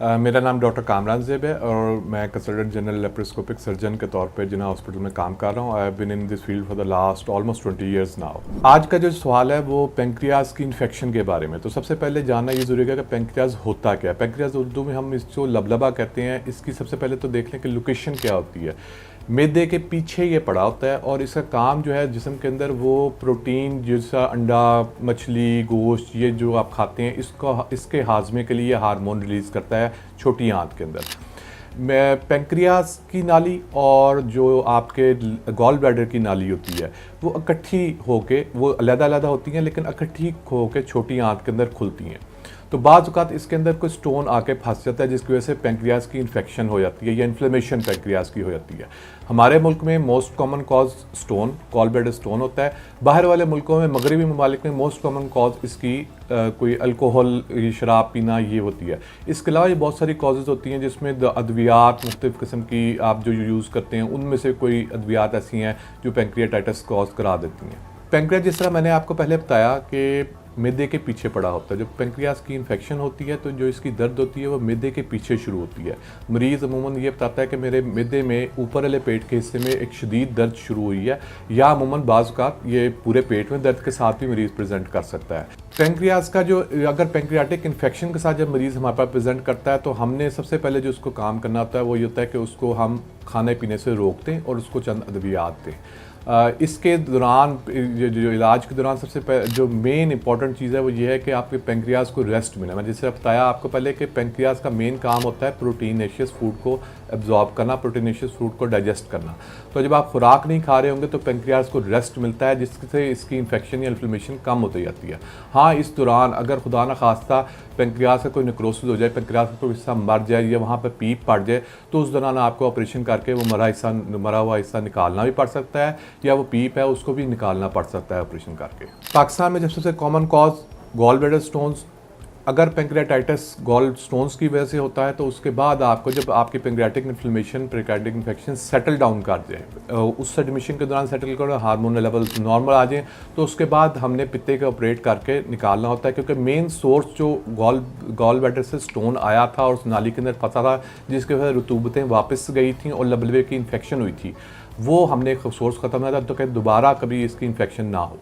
मेरा नाम डॉक्टर कामरान ज़ेब है और मैं कंसल्टेंट जनरल लेप्रोस्कोपिक सर्जन के तौर पे जिन्ना हॉस्पिटल में काम कर रहा हूँ। I have been in this field for the last almost 20 years now. आज का जो सवाल है वो पेंक्रियाज की इन्फेक्शन के बारे में। तो सबसे पहले जानना ये ज़रूरी है कि पेंक्रियाज होता क्या है। पेंक्रियाज उर्दू में हम इसको लबलबा कहते हैं। इसकी सबसे पहले तो देख लें कि लोकेशन क्या होती है। मैदे के पीछे ये पड़ा होता है और इसका काम जो है जिस्म के अंदर वो प्रोटीन जैसा अंडा, मछली, गोश्त ये जो आप खाते हैं इसके हाजमे के लिए हार्मोन रिलीज़ करता है छोटी आंत के अंदर। पेंक्रियाज की नाली और जो आपके गॉल ब्लैडर की नाली होती है वो इकट्ठी होके, वो अलग-अलग होती हैं लेकिन इकट्ठी होके छोटी आंत के अंदर खुलती हैं। तो बाज़ औक़ात इसके अंदर कोई स्टोन आके फंस जाता है जिसकी वजह से पेंक्रियाज की इन्फेक्शन हो जाती है या इन्फ्लेमेशन पेंक्रियाज की हो जाती है। हमारे मुल्क में most common cause stone, gall bladder stone होता है। बाहर वाले मुल्कों में, मगरबी ममालिक में मोस्ट कॉमन कॉज इसकी कोई अल्कोहल, शराब पीना ये होती है। इसके अलावा ये बहुत सारी कॉजेज़ होती हैं जिसमें अद्वियात मुख्तलिफ़ किस्म की आप जो यूज़ करते हैं उनमें से कोई अद्वियात ऐसी हैं जो पेंक्रियाटाइटिस कॉज करा देती हैं। पेंक्रियाज जिस तरह मैंने आपको पहले बताया कि मैदे के पीछे पड़ा होता है। जब पेंक्रियाज की इन्फेक्शन होती है तो जो इसकी दर्द होती है वो मैदे के पीछे शुरू होती है। मरीज़ अमूमन ये बताता है कि मेरे मैदे में ऊपर वाले पेट के हिस्से में एक शदीद दर्द शुरू हुई है, या अमूमन बाज़ औक़ात ये पूरे पेट में दर्द के साथ भी मरीज़ प्रेजेंट कर सकता है। पेंक्रियाज का जो अगर पेंक्रियाटिक इन्फेक्शन के साथ जब मरीज़ हमारे पास प्रेजेंट करता है तो हमने सबसे पहले जो उसको काम करना होता है वो ये होता है कि उसको हम खाने पीने से रोक दें और उसको चंद अद्वियात दें। इसके दौरान जो इलाज के दौरान सबसे जो मेन इंपॉर्टेंट चीज़ है वो ये है कि आपके पेंक्रियाज को रेस्ट मिले। मैंने जैसे बताया आपको पहले कि पेंक्रियाज का मेन काम होता है प्रोटीनेशियस फूड को एब्जॉर्ब करना, प्रोटीनेशियस फूड को डाइजेस्ट करना। तो जब आप खुराक नहीं खा रहे होंगे तो पेंक्रियाज को रेस्ट मिलता है जिससे इसकी इन्फेक्शन या इन्फ्लेमेशन कम होती जाती है। हाँ, इस दौरान अगर खुदा न खास्ता पेंक्रियाज का कोई नेक्रोसिस हो जाए, पेंक्रियाज का कोई हिस्सा मर जाए या वहाँ पर पीप पड़ जाए तो उस दौरान आपको ऑपरेशन करके वो मरा हुआ हिस्सा निकालना भी पड़ सकता है या वो पीप है उसको भी निकालना पड़ सकता है ऑपरेशन करके। पाकिस्तान में जब सबसे common cause gall bladder stones, अगर पेंक्रियाटाइटिस गॉल स्टोन्स की वजह से होता है तो उसके बाद आपको जब आपकी pancreatic inflammation, pancreatic infection settle down कर जाए, उस एडमिशन के दौरान सेटल कर हार्मोन लेवल्स नॉर्मल आ जाएँ तो उसके बाद हमने पित्ते के ऑपरेट करके निकालना होता है, क्योंकि मेन सोर्स जो गॉल ब्लैडर से स्टोन आया था और उस नाली के अंदर फंसा था जिसकी वजह से रुतूबतें वापस गई थी और लबलबे की इन्फेक्शन हुई थी, वो हमने सोर्स ख़त्म किया था तो कि दोबारा कभी इसकी इन्फेक्शन ना हो।